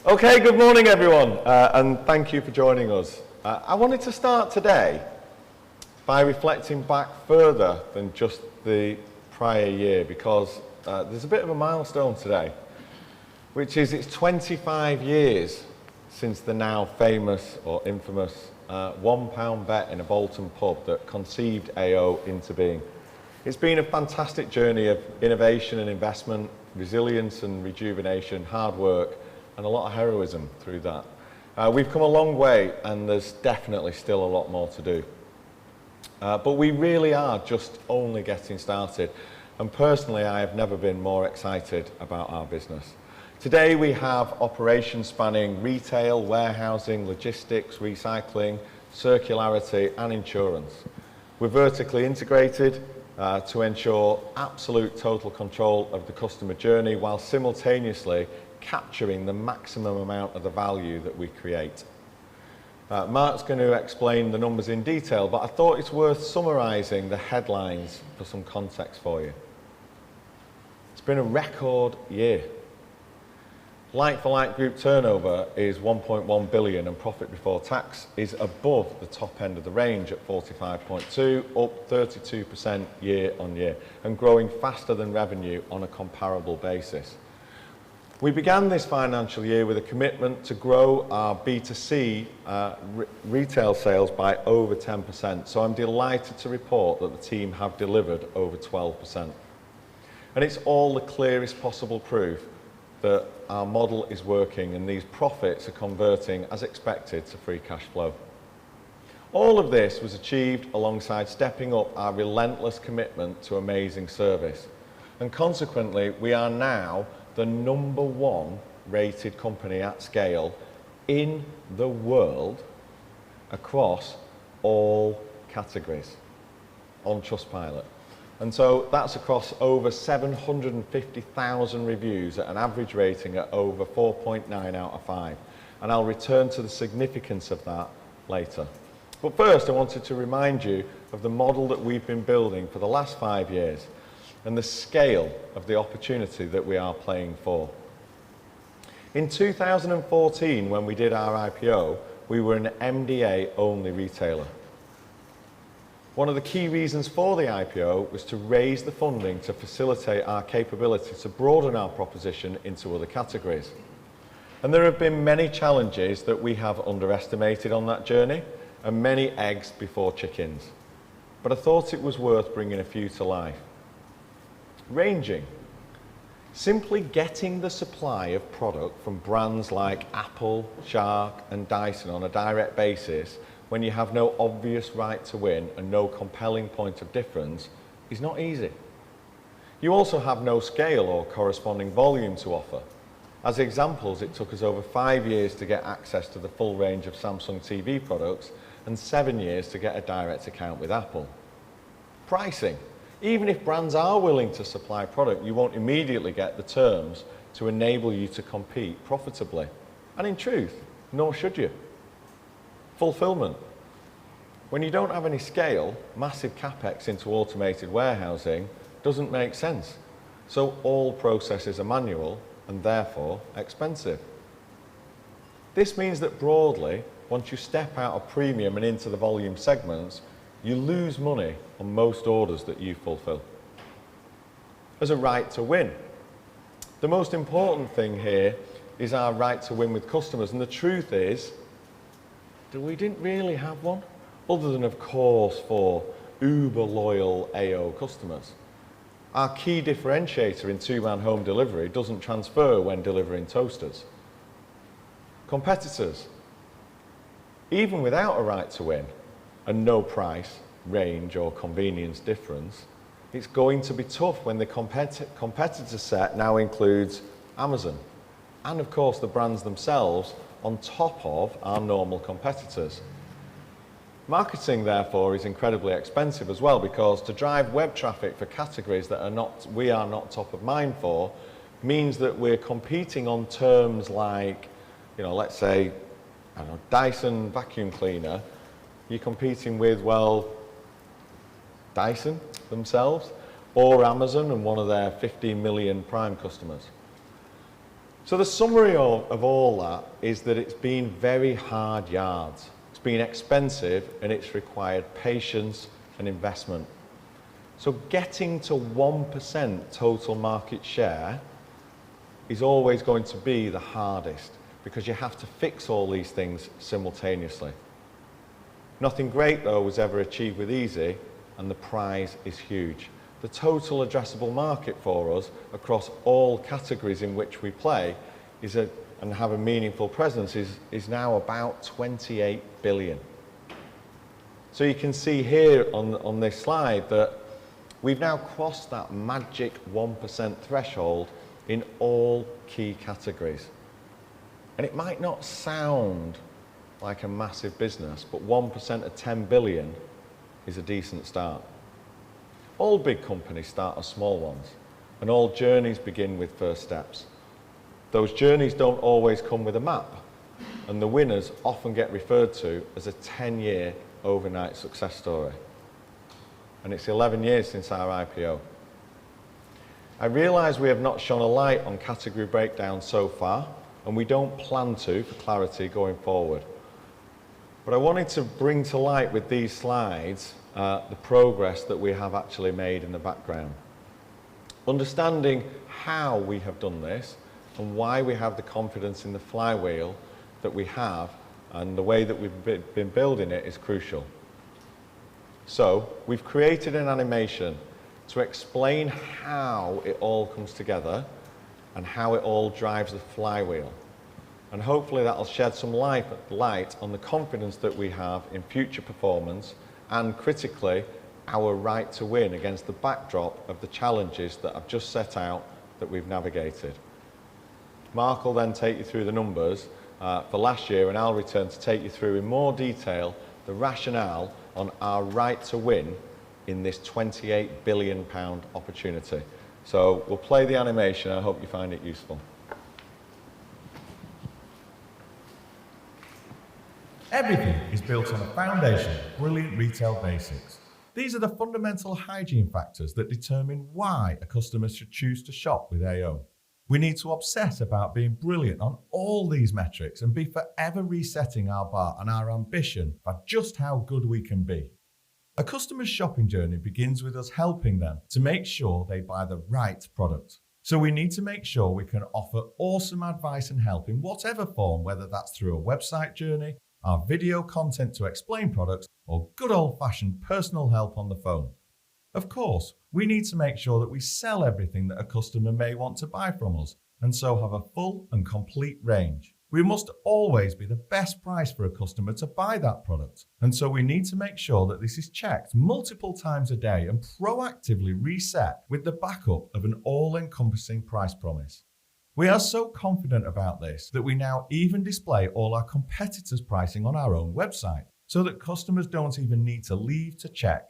Okay, good morning everyone, and thank you for joining us. I wanted to start today by reflecting back further than just the prior year, because there's a bit of a milestone today, which is it's 25 years since the now famous or infamous £1 bet in a Bolton pub that conceived AO into being. It's been a fantastic journey of innovation and investment, resilience and rejuvenation, hard work, and a lot of heroism through that. We've come a long way, and there's definitely still a lot more to do. But we really are just only getting started. And personally, I have never been more excited about our business. Today we have operations spanning retail, warehousing, logistics, recycling, circularity and insurance. We're vertically integrated to ensure absolute total control of the customer journey while simultaneously capturing the maximum amount of the value that we create. Mark's going to explain the numbers in detail, but I thought it's worth summarising the headlines for some context for you. It's been a record year. Like-for-like group turnover is 1.1 billion and profit before tax is above the top end of the range at 45.2, up 32% year on year and growing faster than revenue on a comparable basis. We began this financial year with a commitment to grow our B2C retail sales by over 10%, so I'm delighted to report that the team have delivered over 12%. And it's all the clearest possible proof that our model is working and these profits are converting as expected to free cash flow. All of this was achieved alongside stepping up our relentless commitment to amazing service. And consequently, we are now the #1 rated company at scale in the world across all categories on Trustpilot. And so that's across over 750,000 reviews at an average rating at over 4.9 out of 5. And I'll return to the significance of that later. But first, I wanted to remind you of the model that we've been building for the last 5 years and the scale of the opportunity that we are playing for. In 2014, when we did our IPO, we were an MDA-only retailer. One of the key reasons for the IPO was to raise the funding to facilitate our capability to broaden our proposition into other categories. And there have been many challenges that we have underestimated on that journey, and many eggs before chickens. But I thought it was worth bringing a few to life. Ranging. Simply getting the supply of product from brands like Apple, Shark and Dyson on a direct basis when you have no obvious right to win and no compelling point of difference is not easy. You also have no scale or corresponding volume to offer. As examples, it took us over 5 years to get access to the full range of Samsung TV products and 7 years to get a direct account with Apple. Pricing. Even if brands are willing to supply product, you won't immediately get the terms to enable you to compete profitably. And in truth, nor should you. Fulfillment. When you don't have any scale, massive capex into automated warehousing doesn't make sense. So all processes are manual and therefore expensive. This means that broadly, once you step out of premium and into the volume segments, you lose money on most orders that you fulfill. As a right to win. The most important thing here is our right to win with customers, and the truth is that we didn't really have one, other than of course for uber loyal AO customers. Our key differentiator in two-man home delivery doesn't transfer when delivering toasters. Competitors. Even without a right to win, and no price, range or convenience difference, it's going to be tough when the competitor set now includes Amazon and of course the brands themselves on top of our normal competitors. Marketing therefore is incredibly expensive as well, because to drive web traffic for categories that we are not top of mind for means that we're competing on terms like, let's say, I don't know, Dyson vacuum cleaner. You're competing with, well, Dyson themselves or Amazon and one of their 15 million Prime customers. So the summary of all that is that it's been very hard yards. It's been expensive and it's required patience and investment. So getting to 1% total market share is always going to be the hardest because you have to fix all these things simultaneously. Nothing great though was ever achieved with easy, and the prize is huge. The total addressable market for us across all categories in which we play and have a meaningful presence is now about 28 billion. So you can see here on this slide that we've now crossed that magic 1% threshold in all key categories. And it might not sound like a massive business, but 1% of 10 billion is a decent start. All big companies start as small ones, and all journeys begin with first steps. Those journeys don't always come with a map, and the winners often get referred to as a 10-year overnight success story. And it's 11 years since our IPO. I realise we have not shone a light on category breakdown so far, and we don't plan to for clarity going forward. But I wanted to bring to light with these slides the progress that we have actually made in the background. Understanding how we have done this and why we have the confidence in the flywheel that we have and the way that we've been building it is crucial. So we've created an animation to explain how it all comes together and how it all drives the flywheel. And hopefully that'll shed some light on the confidence that we have in future performance and critically our right to win against the backdrop of the challenges that I've just set out that we've navigated. Mark will then take you through the numbers for last year, and I'll return to take you through in more detail the rationale on our right to win in this £28 billion opportunity. So we'll play the animation. I hope you find it useful. Everything is built on a foundation of brilliant retail basics. These are the fundamental hygiene factors that determine why a customer should choose to shop with AO. We need to obsess about being brilliant on all these metrics and be forever resetting our bar and our ambition for just how good we can be. A customer's shopping journey begins with us helping them to make sure they buy the right product. So we need to make sure we can offer awesome advice and help in whatever form, whether that's through a website journey, our video content to explain products, or good old-fashioned personal help on the phone. Of course, we need to make sure that we sell everything that a customer may want to buy from us, and so have a full and complete range. We must always be the best price for a customer to buy that product, and so we need to make sure that this is checked multiple times a day and proactively reset with the backup of an all-encompassing price promise. We are so confident about this that we now even display all our competitors' pricing on our own website, so that customers don't even need to leave to check.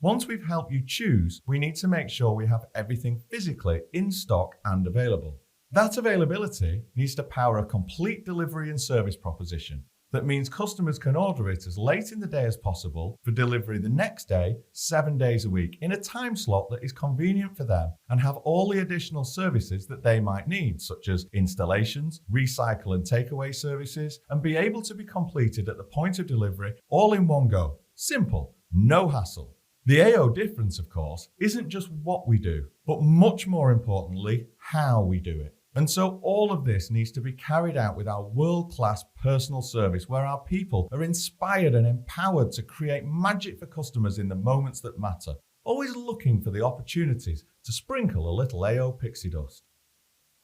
Once we've helped you choose, we need to make sure we have everything physically in stock and available. That availability needs to power a complete delivery and service proposition. That means customers can order it as late in the day as possible for delivery the next day, 7 days a week, in a time slot that is convenient for them, and have all the additional services that they might need, such as installations, recycle and takeaway services, and be able to be completed at the point of delivery all in one go. Simple, no hassle. The AO difference, of course, isn't just what we do, but much more importantly, how we do it. And so all of this needs to be carried out with our world-class personal service, where our people are inspired and empowered to create magic for customers in the moments that matter, always looking for the opportunities to sprinkle a little AO pixie dust.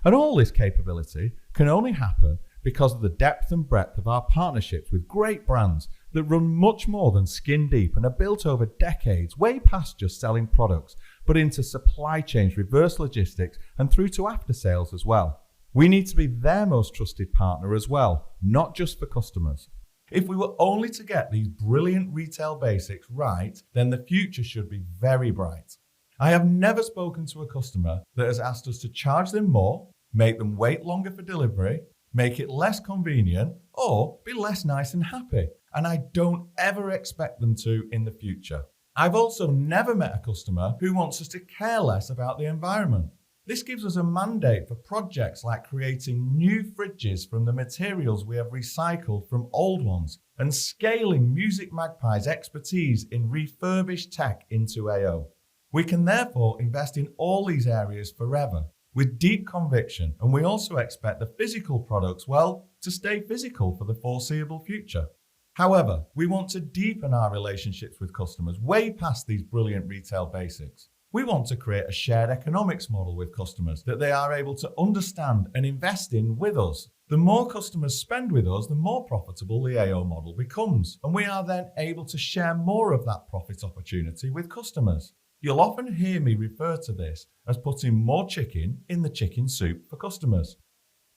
And all this capability can only happen because of the depth and breadth of our partnerships with great brands that run much more than skin deep and are built over decades, way past just selling products, but into supply chains, reverse logistics, and through to after sales as well. We need to be their most trusted partner as well, not just for customers. If we were only to get these brilliant retail basics right, then the future should be very bright. I have never spoken to a customer that has asked us to charge them more, make them wait longer for delivery, make it less convenient, or be less nice and happy. And I don't ever expect them to in the future. I've also never met a customer who wants us to care less about the environment. This gives us a mandate for projects like creating new fridges from the materials we have recycled from old ones and scaling musicMagpie's expertise in refurbished tech into AO. We can therefore invest in all these areas forever with deep conviction, and we also expect the physical products, well, to stay physical for the foreseeable future. However, we want to deepen our relationships with customers way past these brilliant retail basics. We want to create a shared economics model with customers that they are able to understand and invest in with us. The more customers spend with us, the more profitable the AO model becomes, and we are then able to share more of that profit opportunity with customers. You'll often hear me refer to this as putting more chicken in the chicken soup for customers.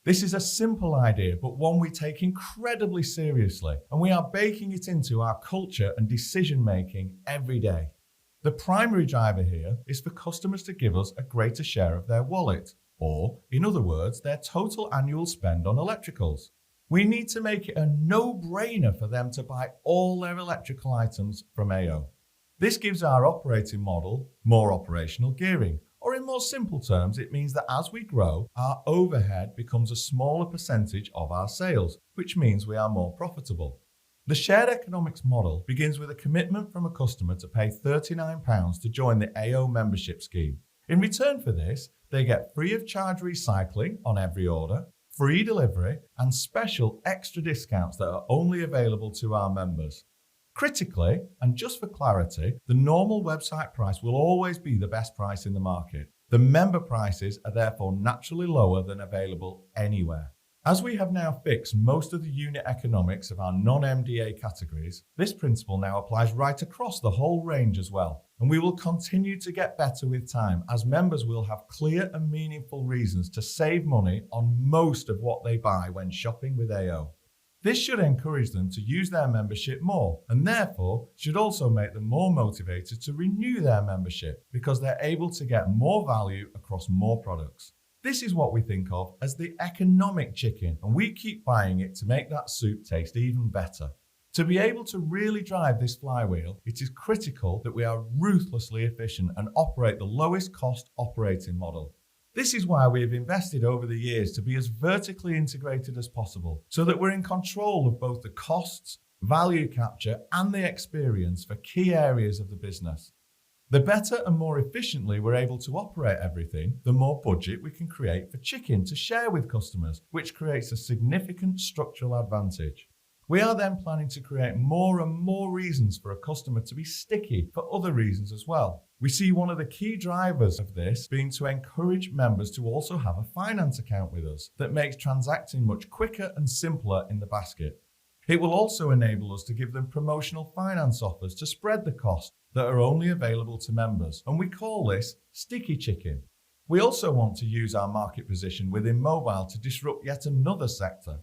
This is a simple idea, but one we take incredibly seriously, and we are baking it into our culture and decision making every day. The primary driver here is for customers to give us a greater share of their wallet, or, in other words, their total annual spend on electricals. We need to make it a no-brainer for them to buy all their electrical items from AO. This gives our operating model more operational gearing, or in more simple terms, it means that as we grow, our overhead becomes a smaller percentage of our sales, which means we are more profitable. The shared economics model begins with a commitment from a customer to pay £39 to join the AO membership scheme. In return for this, they get free of charge recycling on every order, free delivery, and special extra discounts that are only available to our members. Critically, and just for clarity, the normal website price will always be the best price in the market. The member prices are therefore naturally lower than available anywhere. As we have now fixed most of the unit economics of our non-MDA categories, this principle now applies right across the whole range as well. And we will continue to get better with time as members will have clear and meaningful reasons to save money on most of what they buy when shopping with AO. This should encourage them to use their membership more and therefore should also make them more motivated to renew their membership because they're able to get more value across more products. This is what we think of as the economic chicken, and we keep buying it to make that soup taste even better. To be able to really drive this flywheel, it is critical that we are ruthlessly efficient and operate the lowest cost operating model. This is why we have invested over the years to be as vertically integrated as possible, so that we're in control of both the costs, value capture, and the experience for key areas of the business. The better and more efficiently we're able to operate everything, the more budget we can create for chicken to share with customers, which creates a significant structural advantage. We are then planning to create more and more reasons for a customer to be sticky for other reasons as well. We see one of the key drivers of this being to encourage members to also have a finance account with us that makes transacting much quicker and simpler in the basket. It will also enable us to give them promotional finance offers to spread the cost that are only available to members, and we call this sticky chicken. We also want to use our market position within mobile to disrupt yet another sector.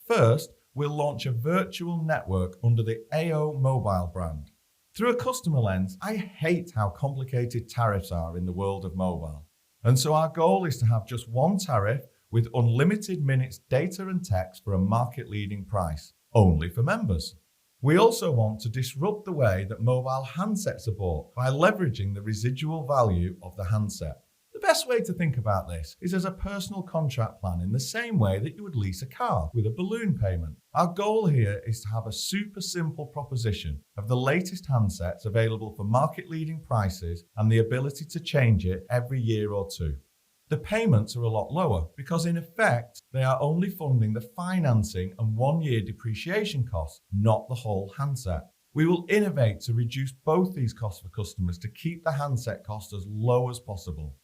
First, we'll launch a virtual network under the AO Mobile brand. Through a customer lens, I hate how complicated tariffs are in the world of mobile. And so our goal is to have just one tariff with unlimited minutes, data and text for a market-leading price, only for members. We also want to disrupt the way that mobile handsets are bought by leveraging the residual value of the handset. The best way to think about this is as a personal contract plan in the same way that you would lease a car with a balloon payment. Our goal here is to have a super simple proposition of the latest handsets available for market-leading prices and the ability to change it every year or two. The payments are a lot lower because in effect, they are only funding the financing and 1-year depreciation costs, not the whole handset. We will innovate to reduce both these costs for customers to keep the handset cost as low as possible.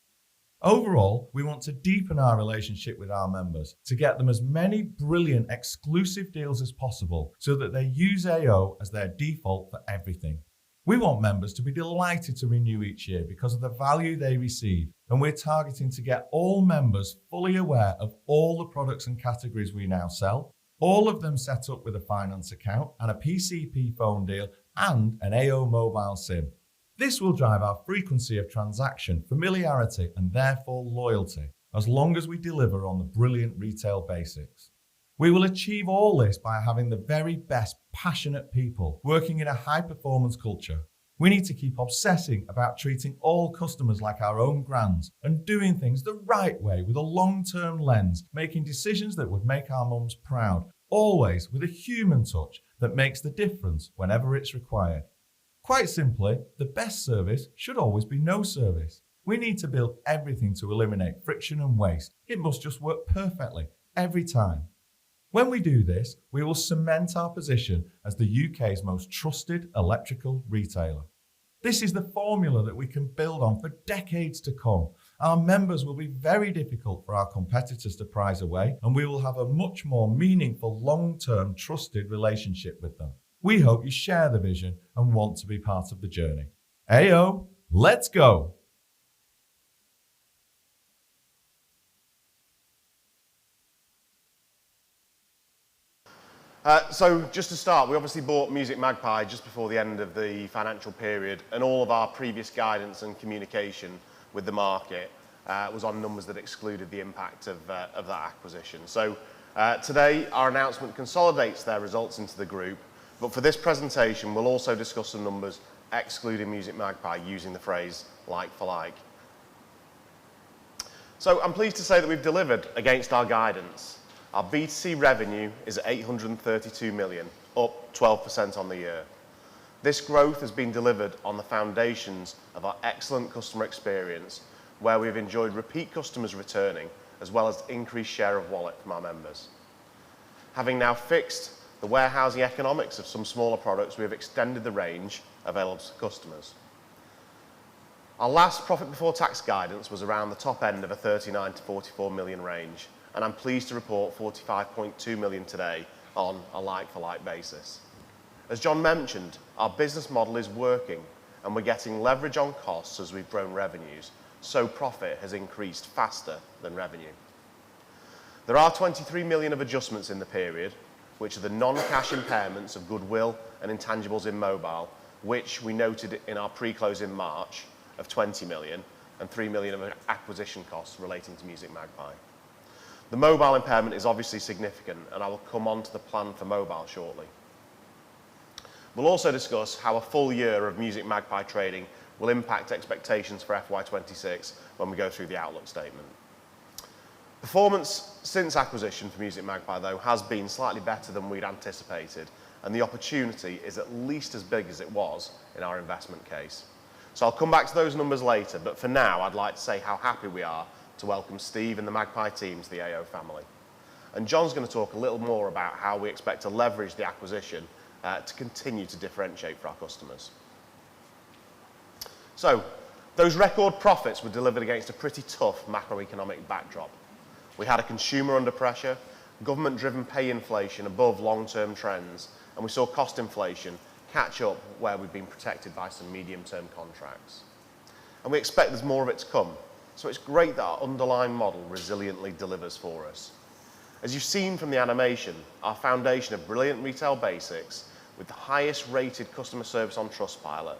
Overall, we want to deepen our relationship with our members to get them as many brilliant exclusive deals as possible so that they use AO as their default for everything. We want members to be delighted to renew each year because of the value they receive, and we're targeting to get all members fully aware of all the products and categories we now sell, all of them set up with a finance account and a PCP phone deal and an AO mobile SIM. This will drive our frequency of transaction, familiarity, and therefore loyalty, as long as we deliver on the brilliant retail basics. We will achieve all this by having the very best passionate people working in a high-performance culture. We need to keep obsessing about treating all customers like our own grands and doing things the right way with a long-term lens, making decisions that would make our mums proud, always with a human touch that makes the difference whenever it's required. Quite simply, the best service should always be no service. We need to build everything to eliminate friction and waste. It must just work perfectly, every time. When we do this, we will cement our position as the UK's most trusted electrical retailer. This is the formula that we can build on for decades to come. Our members will be very difficult for our competitors to prize away, and we will have a much more meaningful, long-term, trusted relationship with them. We hope you share the vision and want to be part of the journey. AO, let's go! So just to start, we obviously bought musicMagpie just before the end of the financial period, and all of our previous guidance and communication with the market was on numbers that excluded the impact of that acquisition. So today, our announcement consolidates their results into the group, but for this presentation, we'll also discuss some numbers excluding musicMagpie using the phrase like for like. So I'm pleased to say that we've delivered against our guidance. Our B2C revenue is at 832 million, up 12% on the year. This growth has been delivered on the foundations of our excellent customer experience, where we've enjoyed repeat customers returning, as well as increased share of wallet from our members. Having now fixed the warehousing economics of some smaller products, we have extended the range available to customers. Our last profit before tax guidance was around the top end of a 39 to 44 million range, and I'm pleased to report 45.2 million today on a like-for-like basis. As John mentioned, our business model is working and we're getting leverage on costs as we've grown revenues, so profit has increased faster than revenue. There are 23 million of adjustments in the period, which are the non-cash impairments of goodwill and intangibles in mobile, which we noted in our pre-close in March of 20 million and 3 million of acquisition costs relating to musicMagpie. The mobile impairment is obviously significant, and I will come on to the plan for mobile shortly. We'll also discuss how a full year of musicMagpie trading will impact expectations for FY26 when we go through the outlook statement. Performance since acquisition for musicMagpie, though, has been slightly better than we'd anticipated, and the opportunity is at least as big as it was in our investment case. So I'll come back to those numbers later, but for now, I'd like to say how happy we are to welcome Steve and the Magpie team to the AO family. And John's going to talk a little more about how we expect to leverage the acquisition to continue to differentiate for our customers. So, those record profits were delivered against a pretty tough macroeconomic backdrop. We had a consumer under pressure, government-driven pay inflation above long-term trends, and we saw cost inflation catch up where we've been protected by some medium-term contracts. And we expect there's more of it to come. So it's great that our underlying model resiliently delivers for us. As you've seen from the animation, our foundation of brilliant retail basics with the highest rated customer service on Trustpilot,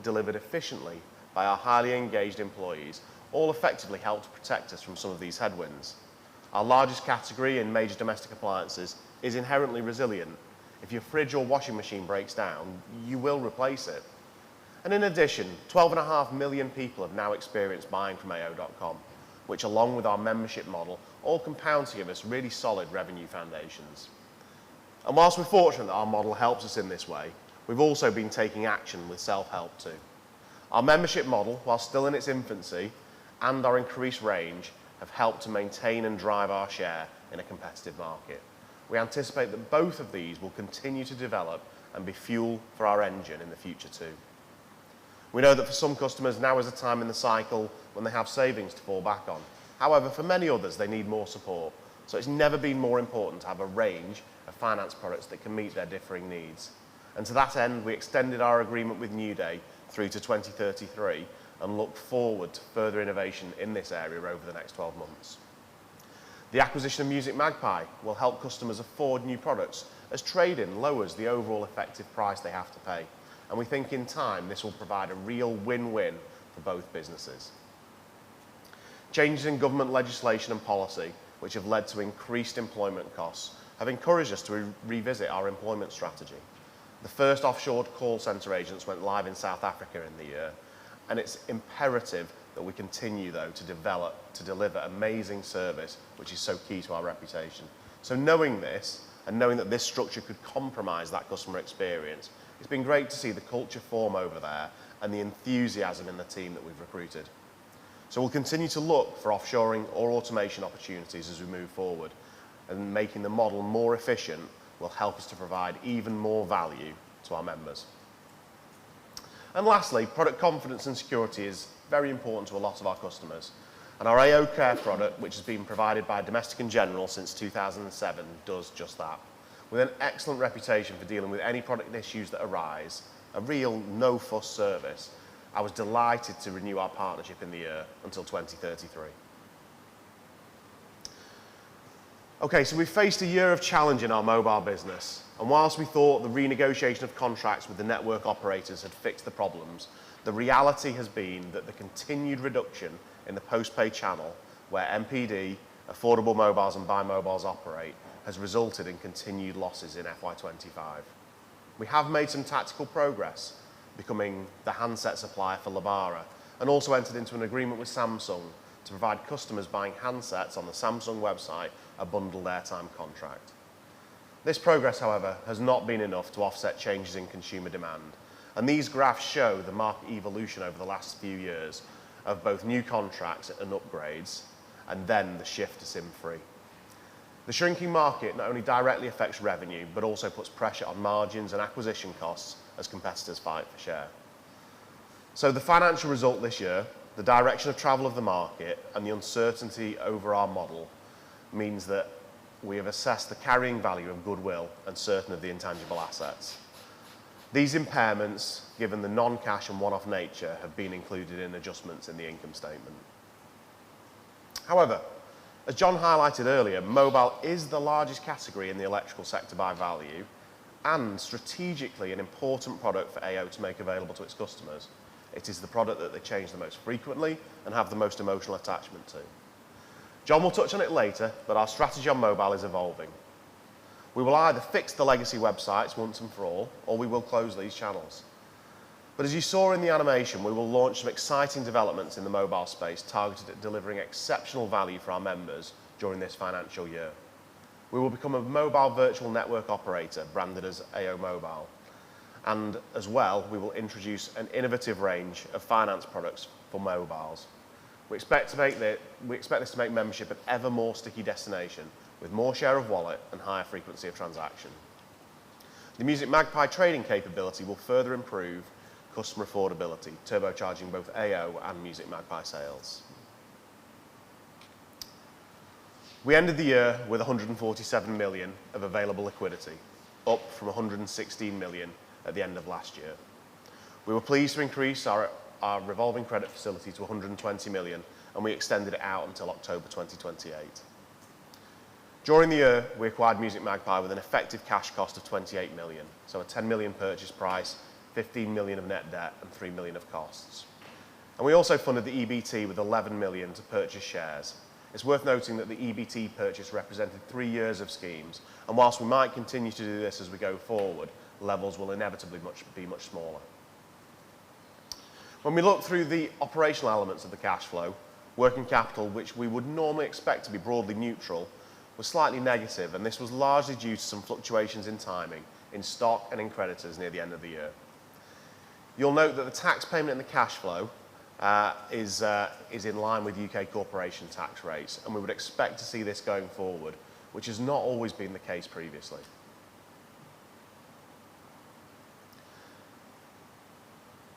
delivered efficiently by our highly engaged employees, all effectively help to protect us from some of these headwinds. Our largest category in major domestic appliances is inherently resilient. If your fridge or washing machine breaks down, you will replace it. And in addition, 12.5 million people have now experienced buying from AO.com, which along with our membership model, all compound to give us really solid revenue foundations. And whilst we're fortunate that our model helps us in this way, we've also been taking action with self-help too. Our membership model, while still in its infancy, and our increased range have helped to maintain and drive our share in a competitive market. We anticipate that both of these will continue to develop and be fuel for our engine in the future too. We know that for some customers, now is a time in the cycle when they have savings to fall back on. However, for many others, they need more support. So it's never been more important to have a range of finance products that can meet their differing needs. And to that end, we extended our agreement with New Day through to 2033 and look forward to further innovation in this area over the next 12 months. The acquisition of musicMagpie will help customers afford new products as trade-in lowers the overall effective price they have to pay. And we think in time this will provide a real win-win for both businesses. Changes in government legislation and policy, which have led to increased employment costs, have encouraged us to revisit our employment strategy. The first offshore call centre agents went live in South Africa in the year, and it's imperative that we continue, though, to deliver amazing service, which is so key to our reputation. So knowing this, and knowing that this structure could compromise that customer experience, it's been great to see the culture form over there and the enthusiasm in the team that we've recruited. So we'll continue to look for offshoring or automation opportunities as we move forward, and making the model more efficient will help us to provide even more value to our members. And lastly, product confidence and security is very important to a lot of our customers. And our AO Care product, which has been provided by Domestic & General since 2007, does just that. With an excellent reputation for dealing with any product issues that arise, a real no-fuss service, I was delighted to renew our partnership in the year until 2033. Okay, so we've faced a year of challenge in our mobile business, and whilst we thought the renegotiation of contracts with the network operators had fixed the problems, the reality has been that the continued reduction in the post-pay channel, where MPD, affordable mobiles and buy mobiles operate, has resulted in continued losses in FY25. We have made some tactical progress, becoming the handset supplier for Lebara, and also entered into an agreement with Samsung to provide customers buying handsets on the Samsung website a bundled airtime contract. This progress, however, has not been enough to offset changes in consumer demand, and these graphs show the market evolution over the last few years of both new contracts and upgrades, and then the shift to SIM-free. The shrinking market not only directly affects revenue, but also puts pressure on margins and acquisition costs as competitors fight for share. So the financial result this year, the direction of travel of the market, and the uncertainty over our model means that we have assessed the carrying value of goodwill and certain of the intangible assets. These impairments, given the non-cash and one-off nature, have been included in adjustments in the income statement. However, as John highlighted earlier, mobile is the largest category in the electrical sector by value, and strategically an important product for AO to make available to its customers. It is the product that they change the most frequently and have the most emotional attachment to. John will touch on it later, but our strategy on mobile is evolving. We will either fix the legacy websites once and for all, or we will close these channels. But as you saw in the animation, we will launch some exciting developments in the mobile space targeted at delivering exceptional value for our members during this financial year. We will become a mobile virtual network operator branded as AO Mobile. And as well, we will introduce an innovative range of finance products for mobiles. We expect this to make membership an ever more sticky destination with more share of wallet and higher frequency of transaction. The musicMagpie trading capability will further improve customer affordability, turbocharging both AO and musicMagpie sales. We ended the year with 147 million of available liquidity, up from 116 million at the end of last year. We were pleased to increase our revolving credit facility to 120 million, and we extended it out until October 2028. During the year, we acquired musicMagpie with an effective cash cost of 28 million, so a 10 million purchase price, 15 million of net debt, and 3 million of costs. And we also funded the EBT with 11 million to purchase shares. It's worth noting that the EBT purchase represented 3 years of schemes, and whilst we might continue to do this as we go forward, levels will inevitably be much smaller. When we look through the operational elements of the cash flow, working capital, which we would normally expect to be broadly neutral, was slightly negative, and this was largely due to some fluctuations in timing in stock and in creditors near the end of the year. You'll note that the tax payment in the cash flow is in line with UK corporation tax rates, and we would expect to see this going forward, which has not always been the case previously.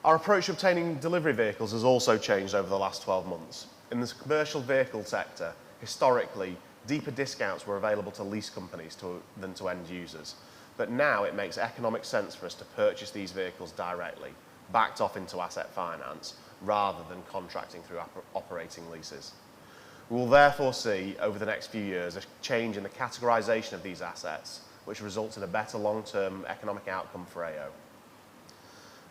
Our approach to obtaining delivery vehicles has also changed over the last 12 months. In the commercial vehicle sector, historically, deeper discounts were available to lease companies than to end users. But now it makes economic sense for us to purchase these vehicles directly, backed off into asset finance, rather than contracting through operating leases. We will therefore see, over the next few years, a change in the categorisation of these assets, which results in a better long-term economic outcome for AO.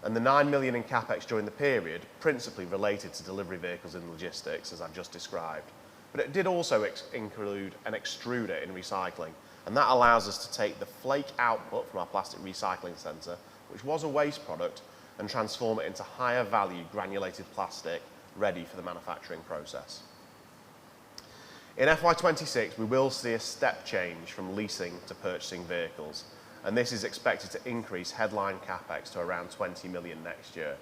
And the 9 million in capex during the period principally related to delivery vehicles and logistics, as I've just described. But it did also include an extruder in recycling, And that allows us to take the flake output from our plastic recycling centre, which was a waste product, and transform it into higher value granulated plastic ready for the manufacturing process. In FY26, we will see a step change from leasing to purchasing vehicles, and this is expected to increase headline capex to around 20 million next year.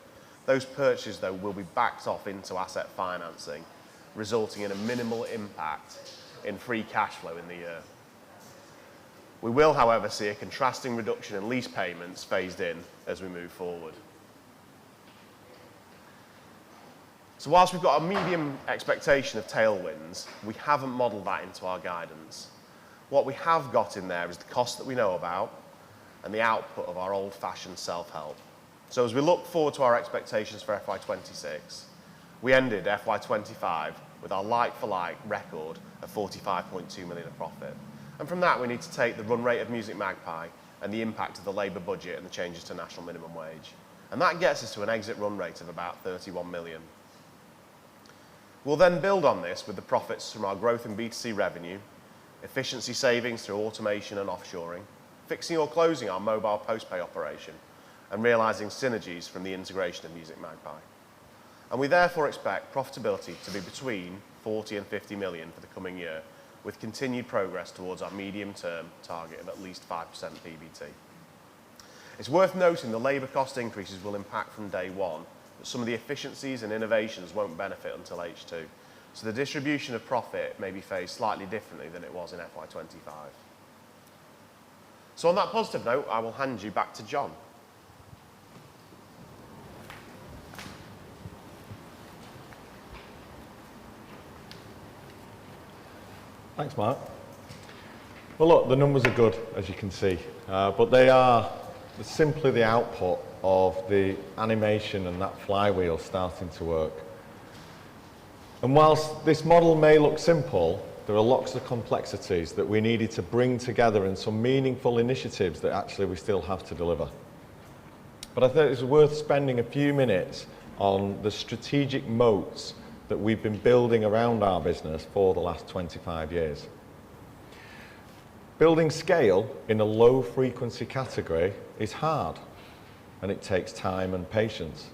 Those purchases, though, will be backed off into asset financing, resulting in a minimal impact in free cash flow in the year. We will, however, see a contrasting reduction in lease payments phased in as we move forward. So whilst we've got a medium expectation of tailwinds, we haven't modelled that into our guidance. What we have got in there is the cost that we know about and the output of our old-fashioned self-help. So as we look forward to our expectations for FY26, we ended FY25 with our like-for-like record of 45.2 million of profit. And from that, we need to take the run rate of musicMagpie and the impact of the Labour budget and the changes to national minimum wage. And that gets us to an exit run rate of about 31 million. We'll then build on this with the profits from our growth in B2C revenue, efficiency savings through automation and offshoring, fixing or closing our mobile post-pay operation, and realising synergies from the integration of musicMagpie. And we therefore expect profitability to be between 40 and 50 million for the coming year, with continued progress towards our medium-term target of at least 5% PBT. It's worth noting the labour cost increases will impact from day one, but some of the efficiencies and innovations won't benefit until H2. So the distribution of profit may be phased slightly differently than it was in FY25. So on that positive note, I will hand you back to John. Thanks, Mark. Well, look, the numbers are good, as you can see, but they are simply the output of the animation and that flywheel starting to work. And whilst this model may look simple, there are lots of complexities that we needed to bring together and some meaningful initiatives that actually we still have to deliver. But I think it's worth spending a few minutes on the strategic moats that we've been building around our business for the last 25 years. Building scale in a low frequency category is hard, and it takes time and patience.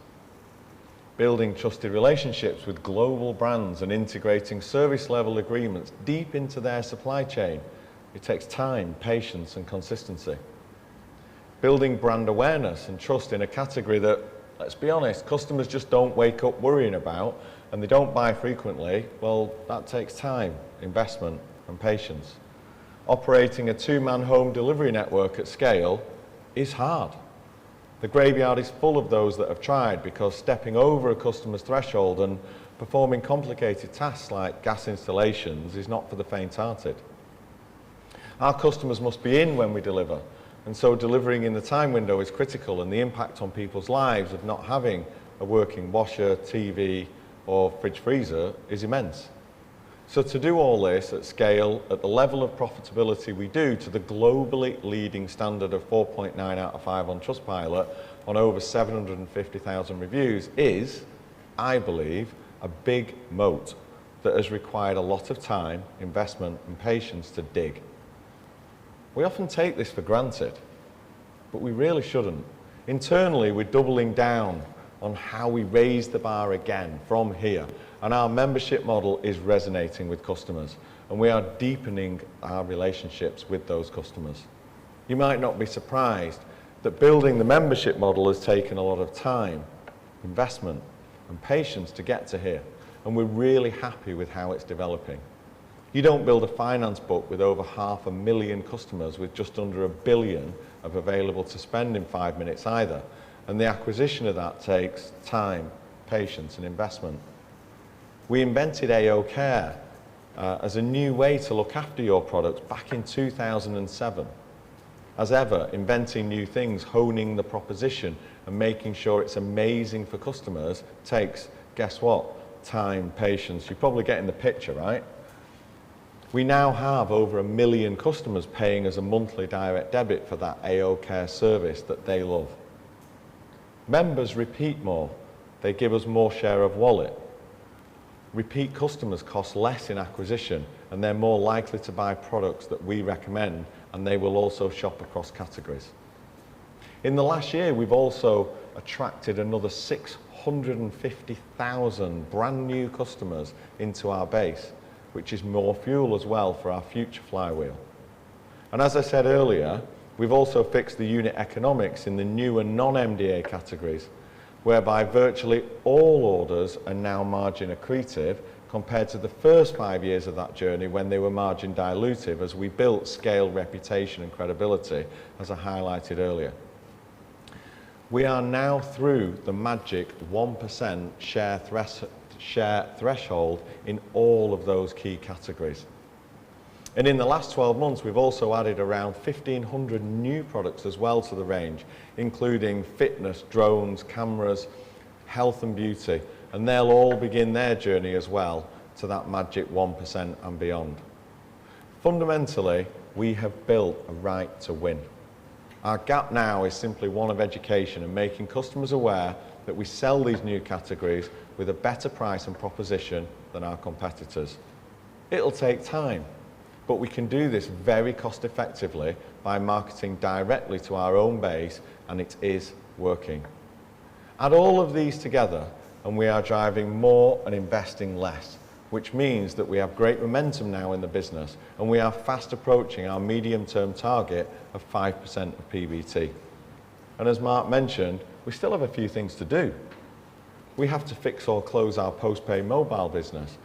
Building trusted relationships with global brands and integrating service level agreements deep into their supply chain, it takes time, patience and consistency. Building brand awareness and trust in a category that, let's be honest, customers just don't wake up worrying about and they don't buy frequently, well, that takes time, investment and patience. Operating a two-man home delivery network at scale is hard. The graveyard is full of those that have tried because stepping over a customer's threshold and performing complicated tasks like gas installations is not for the faint-hearted. Our customers must be in when we deliver, and so delivering in the time window is critical, and the impact on people's lives of not having a working washer, TV or fridge freezer is immense. So to do all this at scale, at the level of profitability we do, to the globally leading standard of 4.9 out of 5 on Trustpilot, on over 750,000 reviews, is, I believe, a big moat that has required a lot of time, investment and patience to dig. We often take this for granted, but we really shouldn't. Internally, we're doubling down on how we raise the bar again from here. And our membership model is resonating with customers, and we are deepening our relationships with those customers. You might not be surprised that building the membership model has taken a lot of time, investment and patience to get to here, and we're really happy with how it's developing. You don't build a finance book with over 500,000 customers with just under £1 billion of available to spend in 5 minutes either, and the acquisition of that takes time, patience and investment. We invented AO Care as a new way to look after your products back in 2007. As ever, inventing new things, honing the proposition and making sure it's amazing for customers takes, guess what? Time, patience. You're probably getting the picture, right? We now have over 1 million customers paying us a monthly direct debit for that AO Care service that they love. Members repeat more. They give us more share of wallet. Repeat customers cost less in acquisition, and they're more likely to buy products that we recommend and they will also shop across categories. In the last year, we've also attracted another 650,000 brand new customers into our base, which is more fuel as well for our future flywheel. And as I said earlier, we've also fixed the unit economics in the new and non-MDA categories, whereby virtually all orders are now margin accretive compared to the first 5 years of that journey when they were margin dilutive as we built scale, reputation and credibility, as I highlighted earlier. We are now through the magic 1% share threshold in all of those key categories. And in the last 12 months, we've also added around 1,500 new products as well to the range, including fitness, drones, cameras, health and beauty, and they'll all begin their journey as well to that magic 1% and beyond. Fundamentally, we have built a right to win. Our gap now is simply one of education and making customers aware that we sell these new categories with a better price and proposition than our competitors. It'll take time, but we can do this very cost effectively by marketing directly to our own base, and it is working. Add all of these together and we are driving more and investing less, which means that we have great momentum now in the business and we are fast approaching our medium-term target of 5% of PBT. And as Mark mentioned, we still have a few things to do. We have to fix or close our post-pay mobile business.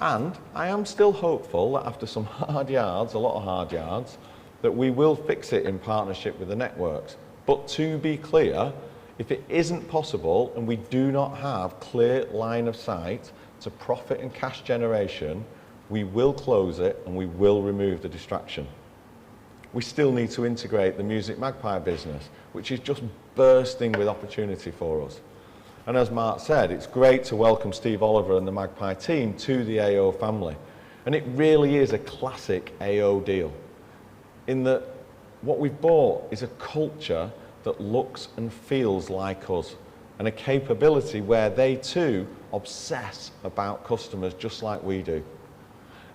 And I am still hopeful that after some hard yards, a lot of hard yards, that we will fix it in partnership with the networks. But to be clear, if it isn't possible and we do not have clear line of sight to profit and cash generation, we will close it and we will remove the distraction. We still need to integrate the musicMagpie business, which is just bursting with opportunity for us. And as Mark said, it's great to welcome Steve Oliver and the Magpie team to the AO family. And it really is a classic AO deal, in that what we've bought is a culture that looks and feels like us, and a capability where they too obsess about customers just like we do.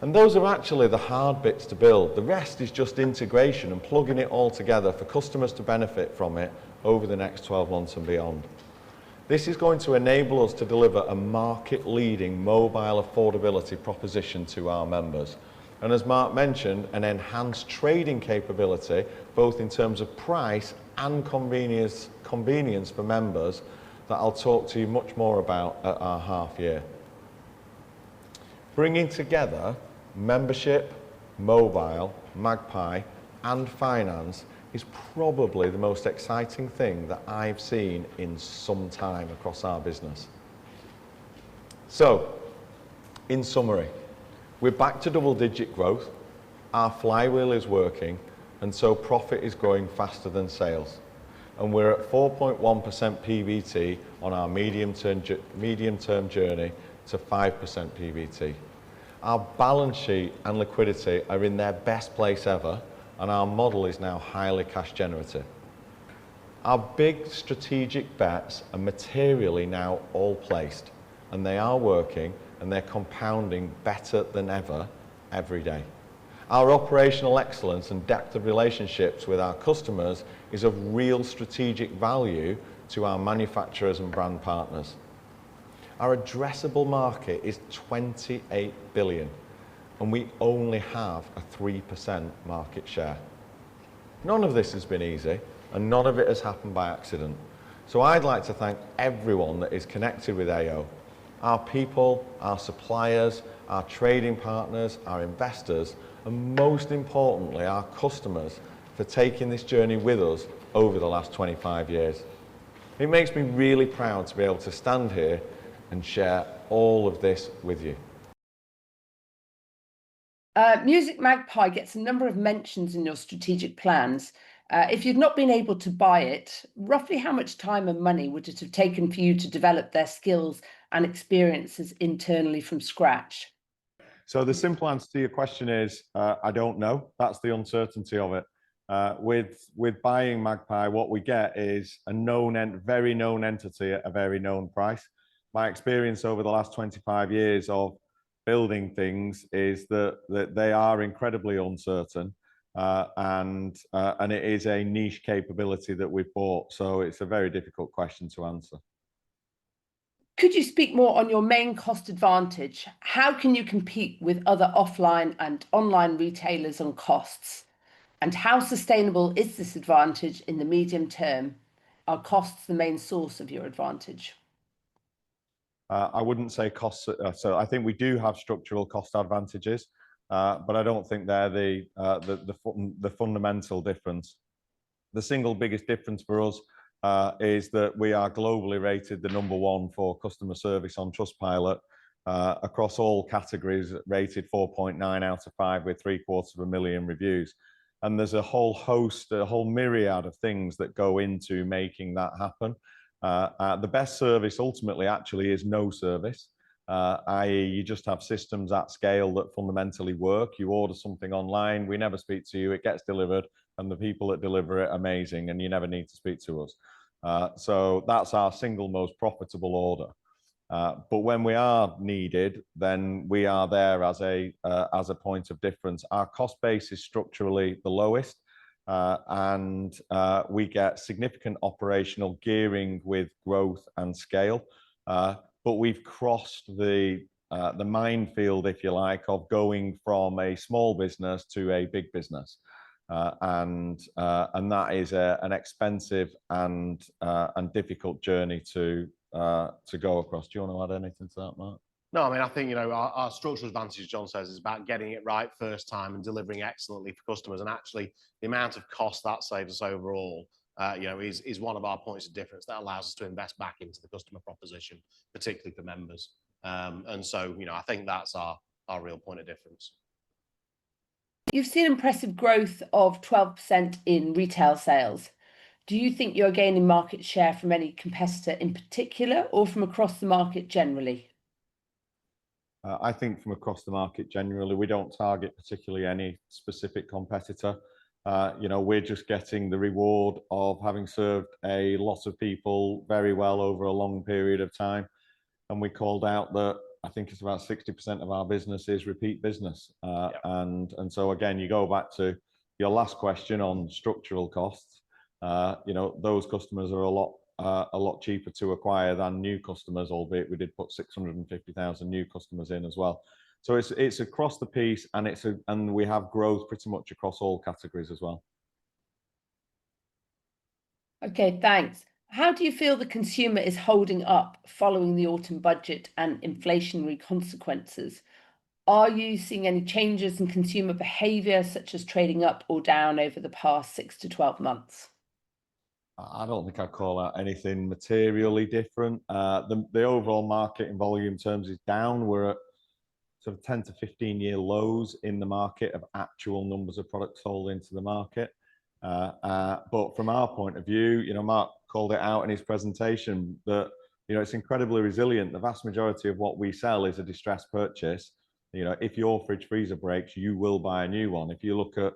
And those are actually the hard bits to build. The rest is just integration and plugging it all together for customers to benefit from it over the next 12 months and beyond. This is going to enable us to deliver a market-leading mobile affordability proposition to our members. And as Mark mentioned, an enhanced trading capability, both in terms of price and convenience for members, that I'll talk to you much more about at our half year. Bringing together membership, mobile, Magpie and finance is probably the most exciting thing that I've seen in some time across our business. So, in summary, we're back to double-digit growth, our flywheel is working, and so profit is growing faster than sales. And we're at 4.1% PBT on our medium-term journey to 5% PBT. Our balance sheet and liquidity are in their best place ever, and our model is now highly cash generative. Our big strategic bets are materially now all placed, and they are working and they're compounding better than ever every day. Our operational excellence and depth of relationships with our customers is of real strategic value to our manufacturers and brand partners. Our addressable market is 28 billion, and we only have a 3% market share. None of this has been easy, and none of it has happened by accident. So I'd like to thank everyone that is connected with AO, our people, our suppliers, our trading partners, our investors, and most importantly, our customers, for taking this journey with us over the last 25 years. It makes me really proud to be able to stand here and share all of this with you. musicMagpie gets a number of mentions in your strategic plans. If you'd not been able to buy it, roughly how much time and money would it have taken for you to develop their skills and experiences internally from scratch? So the simple answer to your question is, I don't know. That's the uncertainty of it. With buying Magpie, what we get is a very known entity at a very known price. My experience over the last 25 years of building things is that they are incredibly uncertain. and it is a niche capability that we've bought. So it's a very difficult question to answer. Could you speak more on your main cost advantage? How can you compete with other offline and online retailers on costs? And how sustainable is this advantage in the medium term? Are costs the main source of your advantage? I wouldn't say costs. So I think we do have structural cost advantages, but I don't think they're the fundamental difference. The single biggest difference for us is that we are globally rated the #1 for customer service on Trustpilot across all categories, rated 4.9 out of 5 with 750,000 reviews. And there's a whole host, a whole myriad of things that go into making that happen. The best service ultimately actually is no service, i.e. you just have systems at scale that fundamentally work. You order something online, we never speak to you, it gets delivered, and the people that deliver it are amazing, and you never need to speak to us. So that's our single most profitable order. But when we are needed, then we are there as a point of difference. Our cost base is structurally the lowest, and we get significant operational gearing with growth and scale. But we've crossed the minefield, if you like, of going from a small business to a big business. And that is an expensive and difficult journey to go across. Do you want to add anything to that, Mark? No, I mean, I think, our structural advantage, John says, is about getting it right first time and delivering excellently for customers. And actually, the amount of cost that saves us overall, is one of our points of difference that allows us to invest back into the customer proposition, particularly for members. And so, I think that's our real point of difference. You've seen impressive growth of 12% in retail sales. Do you think you're gaining market share from any competitor in particular, or from across the market generally? I think from across the market generally. We don't target particularly any specific competitor. We're just getting the reward of having served a lot of people very well over a long period of time. And we called out that I think it's about 60% of our business is repeat business. And so again, you go back to your last question on structural costs. Those customers are a lot cheaper to acquire than new customers, albeit we did put 650,000 new customers in as well. So it's across the piece, and we have growth pretty much across all categories as well. Okay, thanks. How do you feel the consumer is holding up following the autumn budget and inflationary consequences? Are you seeing any changes in consumer behaviour, such as trading up or down over the past 6 to 12 months? I don't think I'd call out anything materially different. The overall market in volume terms is down. We're at sort of 10 to 15-year lows in the market of actual numbers of products sold into the market. But from our point of view, Mark called it out in his presentation that, it's incredibly resilient. The vast majority of what we sell is a distressed purchase. If your fridge freezer breaks, you will buy a new one. If you look at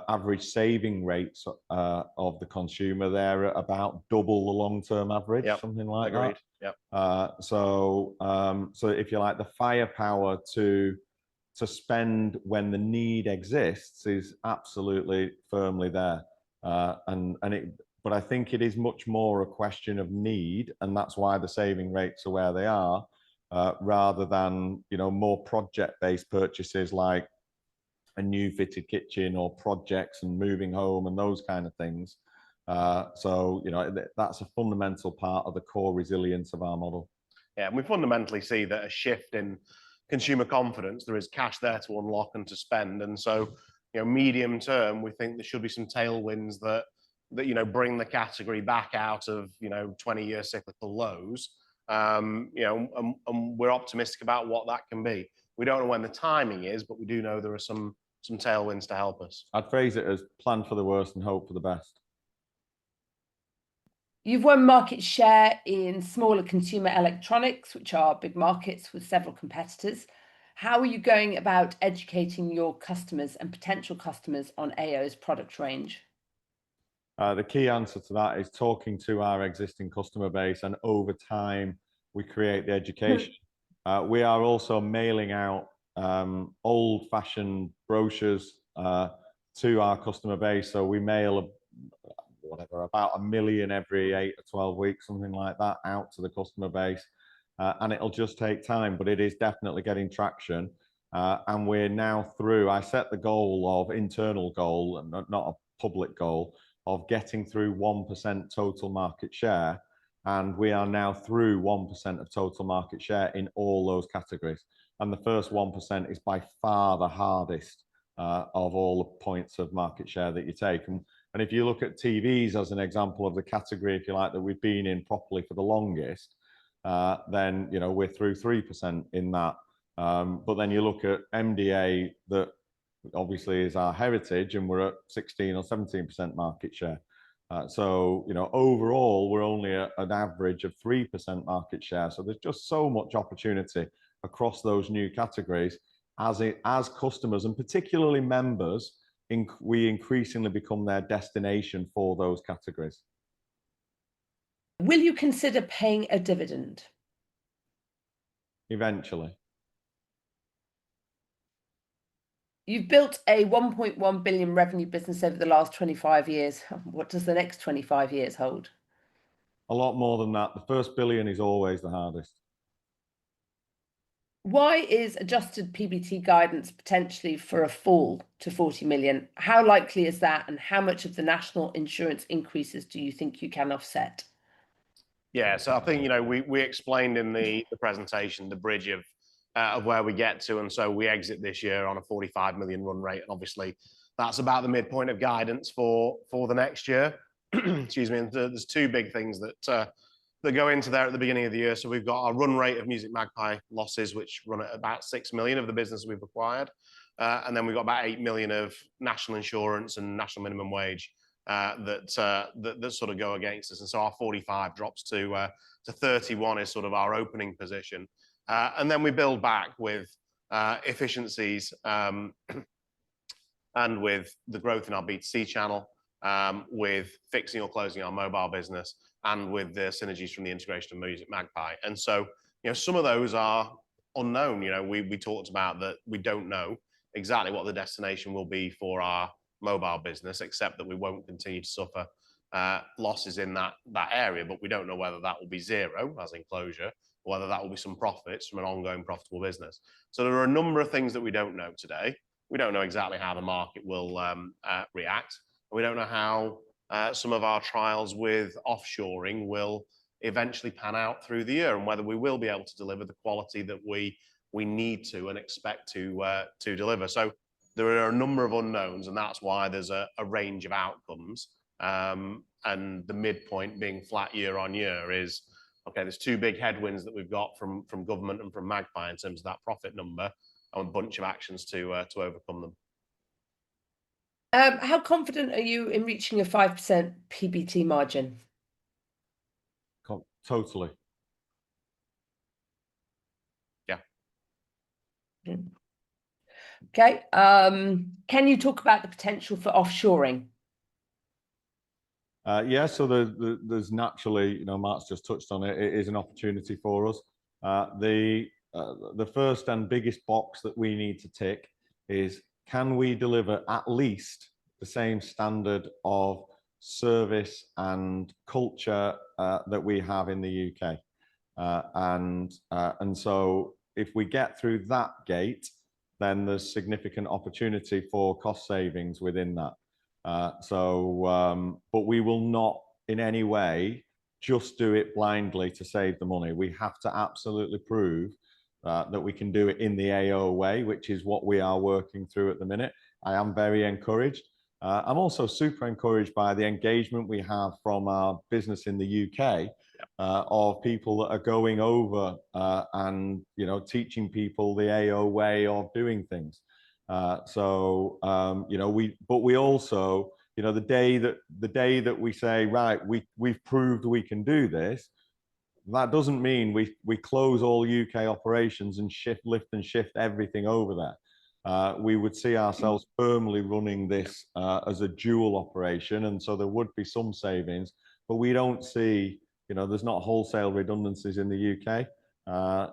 average saving rates of the consumer, they're at about double the long-term average, something like Agreed. that. So if you like, the firepower to spend when the need exists is absolutely firmly there. But I think it is much more a question of need, and that's why the saving rates are where they are, rather than more project-based purchases like a new fitted kitchen or projects and moving home and those kind of things. So that's a fundamental part of the core resilience of our model. Yeah, and we fundamentally see that a shift in consumer confidence, there is cash there to unlock and to spend. And so, medium term, we think there should be some tailwinds that bring the category back out of 20-year cyclical lows. And we're optimistic about what that can be. We don't know when the timing is, but we do know there are some tailwinds to help us. I'd phrase it as plan for the worst and hope for the best. You've won market share in smaller consumer electronics, which are big markets with several competitors. How are you going about educating your customers and potential customers on AO's product range? The key answer to that is talking to our existing customer base, and over time we create the education. We are also mailing out old-fashioned brochures to our customer base. So we mail whatever, about 1 million every 8 or 12 weeks, something like that, out to the customer base. And it'll just take time, but it is definitely getting traction. And we're now through, I set the goal of internal goal, not a public goal, of getting through 1% total market share. And we are now through 1% of total market share in all those categories. And the first 1% is by far the hardest of all the points of market share that you take. And if you look at TVs as an example of the category, if you like, that we've been in properly for the longest, then, you know, we're through 3% in that. But then you look at MDA, that obviously is our heritage, and we're at 16 or 17% market share. So, you know, overall, we're only at an average of 3% market share. So there's just so much opportunity across those new categories as customers, and particularly members, we increasingly become their destination for those categories. Will you consider paying a dividend? Eventually. You've built a 1.1 billion revenue business over the last 25 years. What does the next 25 years hold? A lot more than that. The first billion is always the hardest. Why is adjusted PBT guidance potentially for a fall to 40 million? How likely is that, and how much of the national insurance increases do you think you can offset? Yeah, so I think, you know, we explained in the presentation the bridge of where we get to, and so we exit this year on a 45 million run rate, and obviously that's about the midpoint of guidance for the next year. Excuse me. And there's two big things that go into there at the beginning of the year. So we've got our run rate of musicMagpie losses, which run at about 6 million of the business we've acquired, and then we've got about 8 million of national insurance and national minimum wage that sort of go against us. And so our 45 drops to 31 is sort of our opening position. And then we build back with efficiencies and with the growth in our B2C channel, with fixing or closing our mobile business, and with the synergies from the integration of musicMagpie. And so, you know, some of those are unknown. You know, we talked about that we don't know exactly what the destination will be for our mobile business, except that we won't continue to suffer losses in that area, but we don't know whether that will be zero, as in closure, or whether that will be some profits from an ongoing profitable business. So there are a number of things that we don't know today. We don't know exactly how the market will react. We don't know how some of our trials with offshoring will eventually pan out through the year, and whether we will be able to deliver the quality that we need to and expect to deliver. So there are a number of unknowns, and that's why there's a range of outcomes. And the midpoint being flat year on year is, okay, there's two big headwinds that we've got from government and from Magpie in terms of that profit number, and a bunch of actions to overcome them. How confident are you in reaching a 5% PBT margin? Totally. Yeah. Okay. Can you talk about the potential for offshoring? Yeah, so there's naturally, you know, Mark's just touched on it. It is an opportunity for us. The first and biggest box that we need to tick is, can we deliver at least the same standard of service and culture that we have in the UK? And so if we get through that gate, then there's significant opportunity for cost savings within that. But we will not in any way just do it blindly to save the money. We have to absolutely prove that we can do it in the AO way, which is what we are working through at the minute. I am very encouraged. I'm also super encouraged by the engagement we have from our business in the UK, of people that are going over and, you know, teaching people the AO way of doing things. You know, we also, you know, the day that we say, right, we've proved we can do this, that doesn't mean we close all UK operations and lift and shift everything over there. We would see ourselves firmly running this as a dual operation, and so there would be some savings, but we don't see, you know, there's not wholesale redundancies in the UK.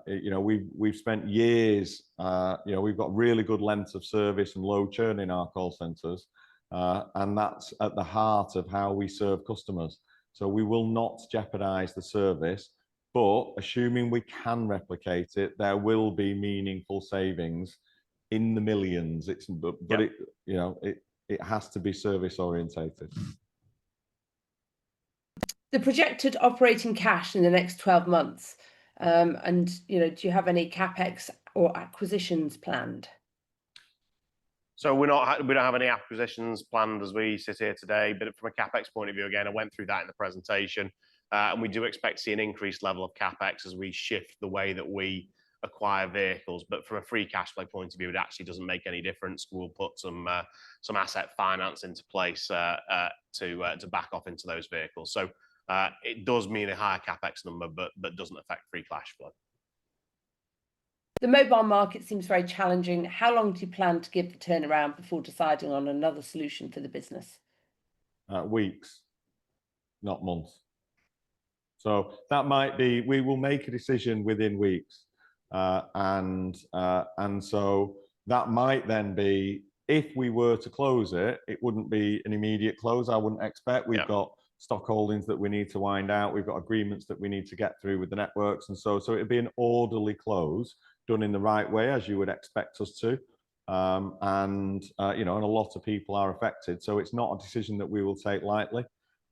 You know, we've spent years, you know, we've got really good lengths of service and low churn in our call centres. and that's at the heart of how we serve customers. So we will not jeopardize the service, but assuming we can replicate it, there will be meaningful savings in the millions. But it has to be service orientated. The projected operating cash in the next 12 months, and do you have any capex or acquisitions planned? So we don't have any acquisitions planned as we sit here today, but from a capex point of view, again, I went through that in the presentation, and we do expect to see an increased level of capex as we shift the way that we acquire vehicles. But from a free cash flow point of view, it actually doesn't make any difference. We'll put some asset finance into place to back off into those vehicles. So it does mean a higher capex number, but doesn't affect free cash flow. The mobile market seems very challenging. How long do you plan to give the turnaround before deciding on another solution for the business? Weeks, not months. So that might be, we will make a decision within weeks. And so that might then be, if we were to close it, it wouldn't be an immediate close, I wouldn't expect. We've got stock holdings that we need to wind out. We've got agreements that we need to get through with the networks. And so it'd be an orderly close, done in the right way, as you would expect us to. And a lot of people are affected. So it's not a decision that we will take lightly.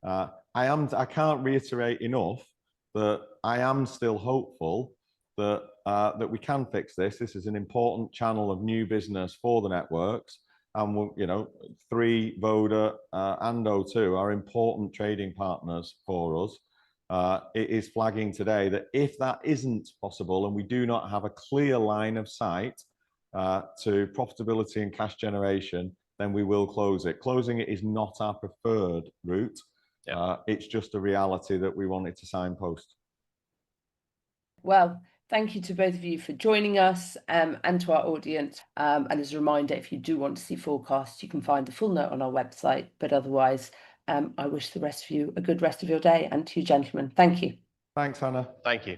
I can't reiterate enough that I am still hopeful that we can fix this. This is an important channel of new business for the networks. And 3, Voda and O2 are important trading partners for us. It is flagging today that if that isn't possible and we do not have a clear line of sight to profitability and cash generation, then we will close it. Closing it is not our preferred route. It's just a reality that we wanted to signpost. Well, thank you to both of you for joining us and to our audience. And as a reminder, if you do want to see forecasts, you can find the full note on our website. But otherwise, I wish the rest of you a good rest of your day, and to you, gentlemen, thank you. Thanks, Hannah. Thank you.